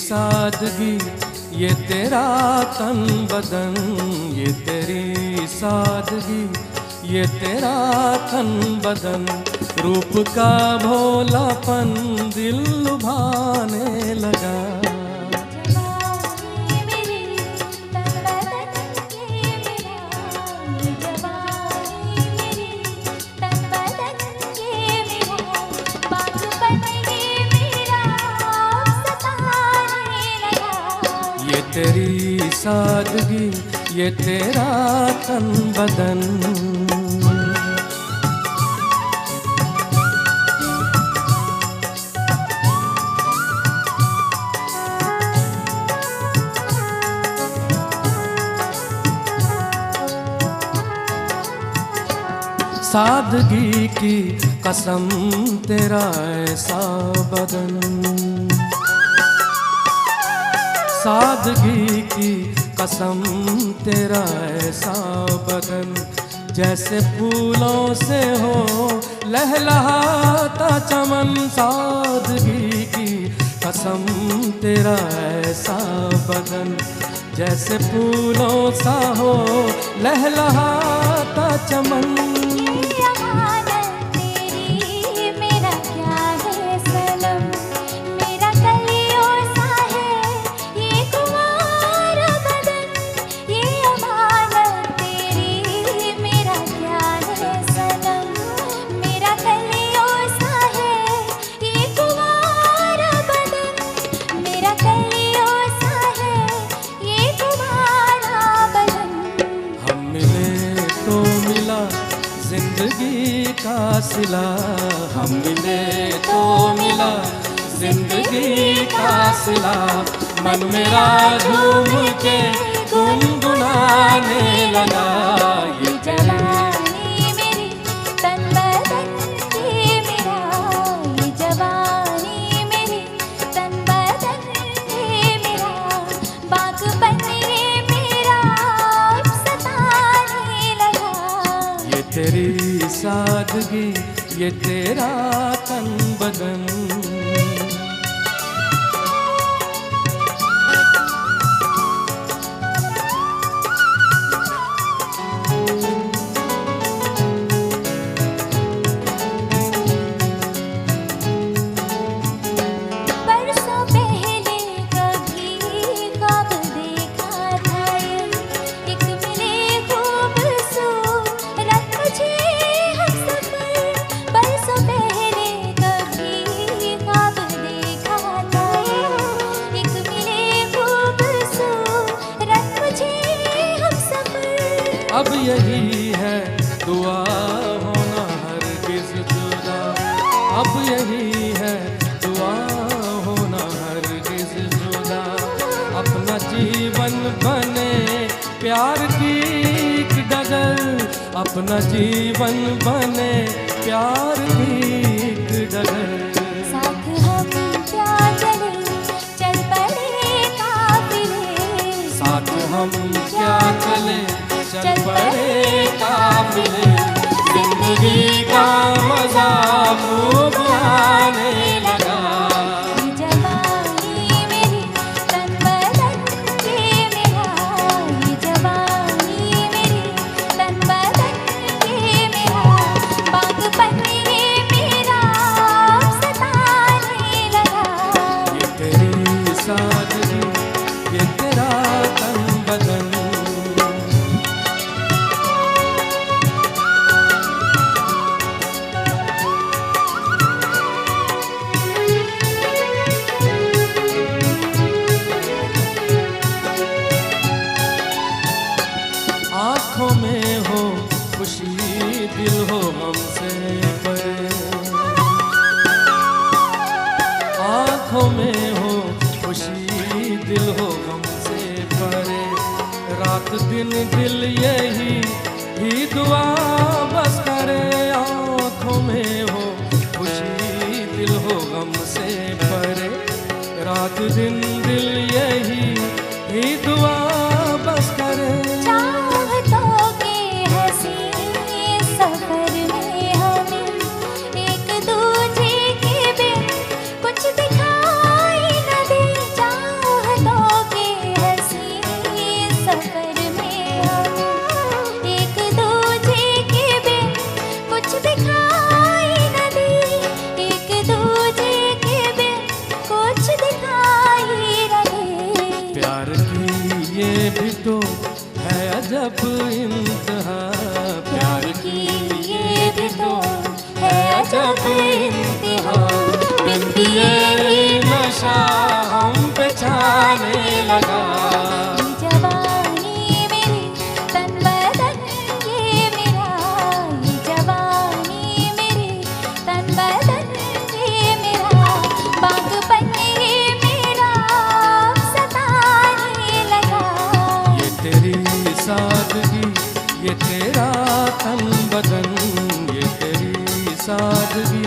सादगी ये तेरा तन बदन, ये तेरी सादगी ये तेरा तन बदन, रूप का भोलापन दिल लुभाने लगा। ये तेरी सादगी ये तेरा तन बदन। सादगी की कसम तेरा ऐसा बदन, सादगी की कसम तेरा ऐसा बदन, जैसे फूलों से हो लहलहाता चमन। सादगी की कसम तेरा ऐसा बदन, जैसे फूलों सा हो लहलहाता चमन। जिंदगी का सिला, हम मिले तो मिला जिंदगी का सिला। मन मेरा झूम के गुनगुनाने लगा। ये जवानी मेरी तन बदन के मेरा, ये जवानी मेरी तन बदन के मेरा, बागपन ये मेरा सताने लगा। ये तेरी सादगी ये तेरा तन बदन। अब यही है दुआ होना हरगिज़ जुदा, अब यही है दुआ होना हरगिज़ जुदा। अपना जीवन बने प्यार की एक डगर, अपना जीवन बने प्यार की एक डगर। साथ हम क्या चले चल पड़े काफिले, साथ हम क्या चले चल पड़े काफिले। जिंदगी का मजा खूब आने लगा। ये जवानी मेरी तन बदन के मेरा, ये जवानी मेरी तन बदन के मेरा, बागपन ये मेरा सताने लगा। ये तेरी सादगी ये तेरा तन बदन। आँखों में हो खुशी दिल हो हमसे परे, आँखों में हो खुशी दिल हो हमसे परे। रात दिन दिल यही ही दुआ बस करे। आँखों में हो खुशी दिल हो हमसे परे। रात दिन दिल यही ही दुआ बस करे। चाहतों के हंसी सफर में हमें एक दूजे के बिन कुछ दिखाई न दे। सादगी,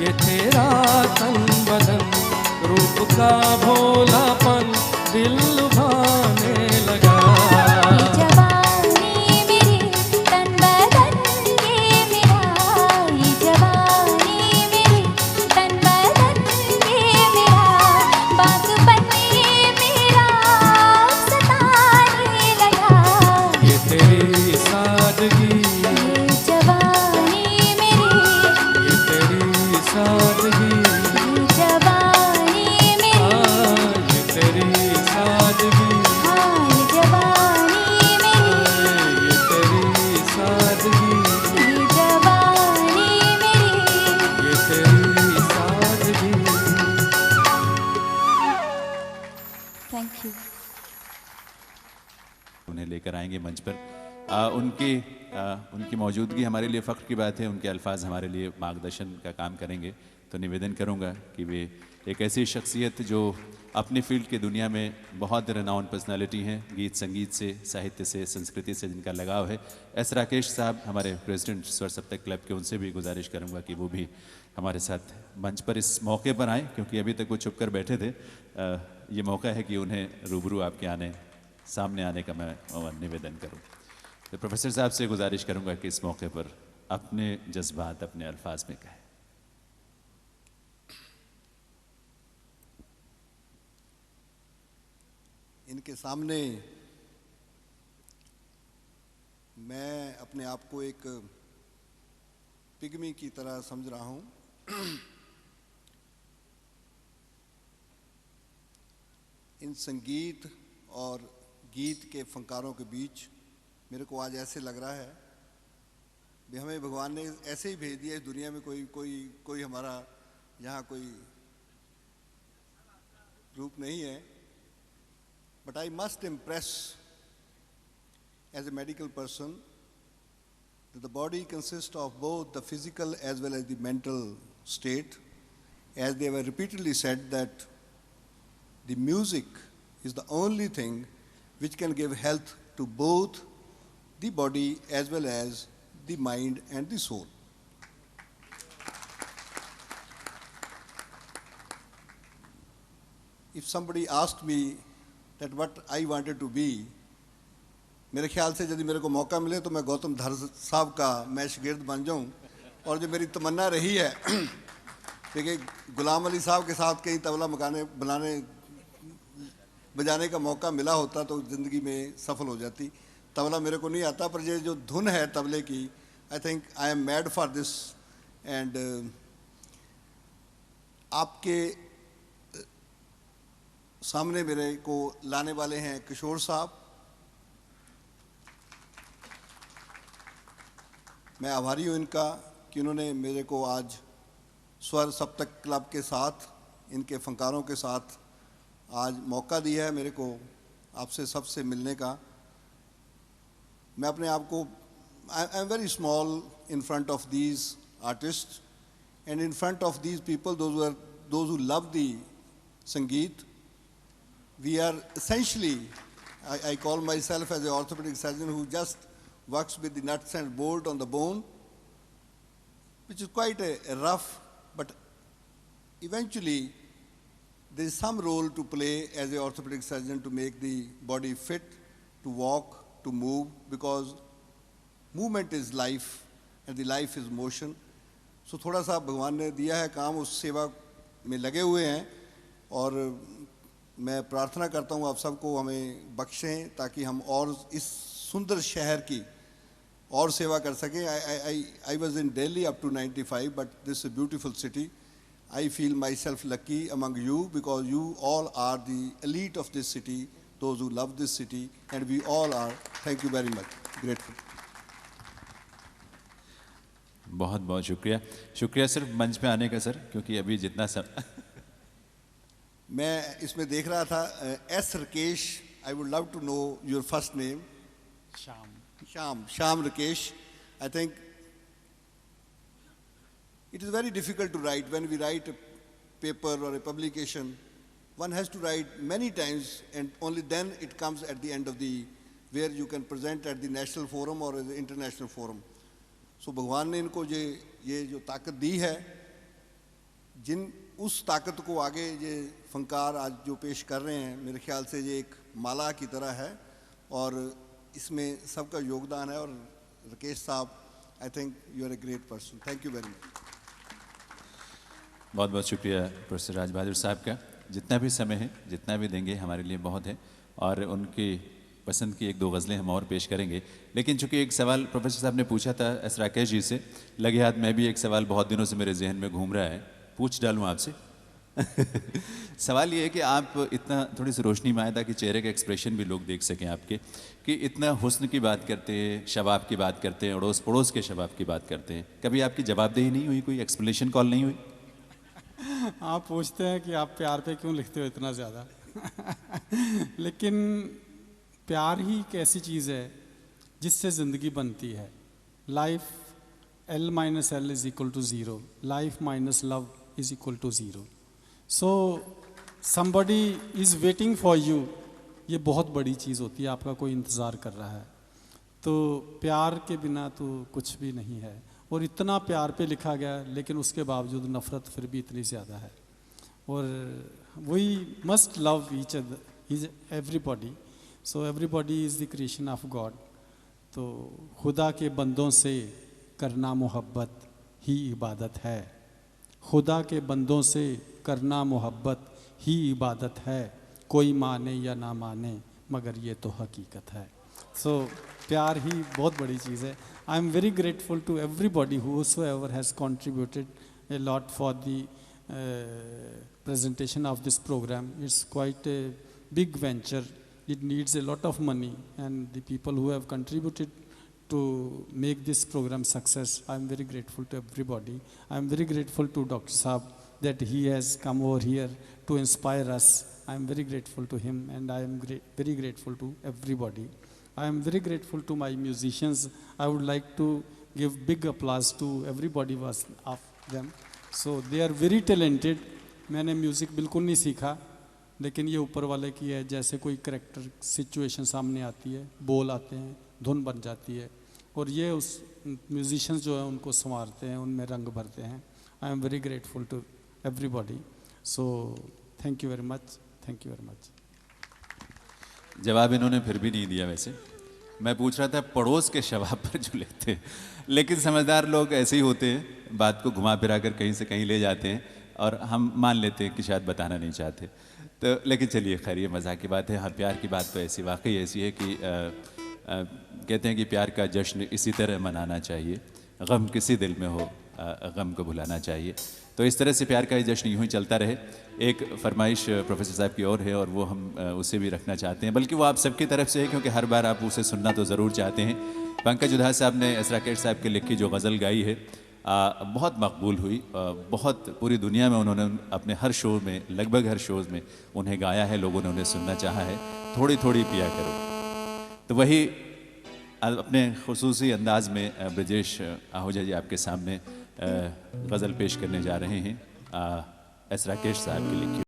ये तेरा तन बदन, रूप का भोलापन दिल लुभाने लगा। ये जवानी मेरी तन बदन ये मेरा, ये जवानी मेरी तन बदन ये मेरा, बागपन मेरा सताने लगा। ये तेरी सादगी, ये जवानी मेरी, ये तेरी सादगी, ये जवानी मेरी, ये तेरी सादगी, हाँ ये जवानी मेरी, ये तेरी सादगी, ये जवानी मेरी। ये तेरी सादगी। Thank you. उन्हें लेकर आएंगे मंच पर। उनकी मौजूदगी हमारे लिए फ़ख्र की बात है, उनके अल्फाज हमारे लिए मार्गदर्शन का काम करेंगे। तो निवेदन करूंगा कि वे एक ऐसी शख्सियत जो अपनी फील्ड की दुनिया में बहुत रेनाउंड पर्सनालिटी हैं, गीत संगीत से, साहित्य से, संस्कृति से जिनका लगाव है, एस राकेश साहब हमारे प्रेसिडेंट स्वर सप्तक क्लब के, उनसे भी गुजारिश करूंगा कि वो भी हमारे साथ मंच पर इस मौके पर आएँ, क्योंकि अभी तक वो छुप कर बैठे थे। ये मौका है कि उन्हें रूबरू आपके सामने आने का मैं निवेदन करूं। तो प्रोफेसर साहब से गुजारिश करूंगा कि इस मौके पर अपने जज्बात अपने अल्फाज में कहें। इनके सामने मैं अपने आप को एक पिग्मी की तरह समझ रहा हूं। इन संगीत और गीत के फनकारों के बीच मेरे को आज ऐसे लग रहा है भी हमें भगवान ने ऐसे ही भेज दिया इस दुनिया में। कोई हमारा यहाँ कोई रूप नहीं है। But I must impress as a medical person that the body consists of both the physical as well as the mental state, as they were repeatedly said that the music is the only thing which can give health to both the body as well as the mind and the soul. If somebody asked me that what I wanted to be, मेरे ख्याल से यदि मेरे को मौका मिले तो मैं गौतम धर साहब का मैं शागिर्द बन जाऊं। और जो मेरी तमन्ना रही है देखिए, गुलाम अली साहब के साथ कहीं तबला बजाने का मौका मिला होता तो ज़िंदगी में सफल हो जाती। तबला मेरे को नहीं आता, पर ये जो धुन है तबले की, I think I am mad for this. And आपके सामने मेरे को लाने वाले हैं किशोर साहब। मैं आभारी हूँ इनका कि उन्होंने मेरे को आज स्वर सप्तक क्लब के साथ, इनके फनकारों के साथ आज मौका दिया है मेरे को आपसे सबसे मिलने का। मैं अपने आप को, I am very small in front of these artist and in front of these people those who love the sangeet. We are essentially, I call myself as an orthopedic surgeon who just works with the nuts and bolt on the bone, which is quite a rough, but eventually there is some role to play as an orthopedic surgeon to make the body fit, to walk, to move, because movement is life and the life is motion. So थोड़ा सा भगवान ने दिया है काम, उस सेवा में लगे हुए हैं और मैं प्रार्थना करता हूँ आप सबको हमें बख्शें ताकि हम और इस सुंदर शहर की और सेवा कर सकें। I was in Delhi up to 95, but this is a beautiful city. I feel myself lucky among you because you all are the elite of this city, those who love this city, and we all are. Thank you very much. Grateful. बहुत बहुत शुक्रिया। शुक्रिया सिर्फ मंच पे आने का sir, क्योंकि अभी जितना सब मैं इसमें देख रहा था S Rakesh, I would love to know your first name. Shyam Rakesh. I think it is very difficult to write. When we write a paper or a publication, one has to write many times and only then it comes at the end of the, where you can present at the national forum or the international forum. सो भगवान ने इनको ये जो ताकत दी है, उस ताकत को आगे ये फनकार आज जो पेश कर रहे हैं, मेरे ख्याल से ये एक माला की तरह है और इसमें सबका योगदान है। और राकेश साहब, I think you are a great person. Thank you very much. बहुत बहुत शुक्रिया प्रोफेसर राज बहादुर साहब का। जितना भी समय है, जितना भी देंगे हमारे लिए बहुत है। और उनकी पसंद की एक दो गज़लें हम और पेश करेंगे। लेकिन चूंकि एक सवाल प्रोफेसर साहब ने पूछा था एस राकेश जी से, लगे हाथ मैं भी एक सवाल बहुत दिनों से मेरे जहन में घूम रहा है, पूछ डालूँ आपसे। सवाल ये है कि आप इतना थोड़ी सी रोशनी में आया ताकि चेहरे का एक्सप्रेशन भी लोग देख सकें आपके, कि इतना हुस्न की बात करते हैं, शबाब की बात करते हैं, अड़ोस पड़ोस के शबाब की बात करते हैं, कभी आपकी जवाबदेही नहीं हुई, कोई एक्सप्लेनेशन कॉल नहीं हुई? आप पूछते हैं कि आप प्यार पे क्यों लिखते हो इतना ज़्यादा। लेकिन प्यार ही एक ऐसी चीज़ है जिससे ज़िंदगी बनती है। Life L - L is equal to zero, life minus love is equal to zero. So somebody is waiting for you, ये बहुत बड़ी चीज़ होती है, आपका कोई इंतज़ार कर रहा है। तो प्यार के बिना तो कुछ भी नहीं है। और इतना प्यार पे लिखा गया, लेकिन उसके बावजूद नफ़रत फिर भी इतनी ज़्यादा है। और we must love each other, is everybody. So everybody is the creation of God. तो खुदा के बंदों से करना मोहब्बत ही इबादत है। खुदा के बंदों से करना मोहब्बत ही इबादत है। कोई माने या ना माने मगर ये तो हकीकत है। सो प्यार ही बहुत बड़ी चीज़ है। I am very grateful to everybody whosoever has contributed a lot for the presentation of this program. It's quite a big venture. It needs a lot of money, and the people who have contributed to make this program success, I am very grateful to everybody. I am very grateful to Dr. Saab that he has come over here to inspire us. I am very grateful to him, and I am very grateful to everybody. I am very grateful to my musicians. I would like to give big applause to everybody was of them. So they are very talented. मैंने music बिल्कुल नहीं सीखा, लेकिन ये ऊपर वाले की है। जैसे कोई करैक्टर सिचुएशन सामने आती है, बोल आते हैं, धुन बन जाती है, और ये उस म्यूजिशियंस जो है उनको संवारते हैं, उनमें रंग भरते हैं। I am very grateful to everybody. So thank you very much, thank you very much. जवाब इन्होंने फिर भी नहीं दिया। वैसे मैं पूछ रहा था पड़ोस के शबाब पर जो लेते हैं, लेकिन समझदार लोग ऐसे ही होते हैं, बात को घुमा फिरा कर कहीं से कहीं ले जाते हैं और हम मान लेते हैं कि शायद बताना नहीं चाहते। तो लेकिन चलिए खैर, ये मज़ाक की बात है। हाँ, प्यार की बात तो ऐसी वाकई ऐसी है कि कहते हैं कि प्यार का जश्न इसी तरह मनाना चाहिए, गम किसी दिल में हो गम को भुलाना चाहिए। तो इस तरह से प्यार का ये जश्न यूँ ही चलता रहे। एक फरमाइश प्रोफेसर साहब की और है, और वो हम उसे भी रखना चाहते हैं, बल्कि वो आप सबकी तरफ से है, क्योंकि हर बार आप उसे सुनना तो ज़रूर चाहते हैं। पंकज उधास साहब ने एस राकेश साहब के लिखी जो गज़ल गाई है, बहुत मकबूल हुई। बहुत पूरी दुनिया में उन्होंने अपने हर शो में, लगभग हर शोज़ में उन्हें गाया है, लोगों ने उन्हें सुनना चाहा है। थोड़ी थोड़ी पिया करो, तो वही अपने खुसूसी अंदाज में ब्रजेश आहूजा जी आपके सामने गज़ल पेश करने जा रहे हैं एस राकेश साहब की लिखी।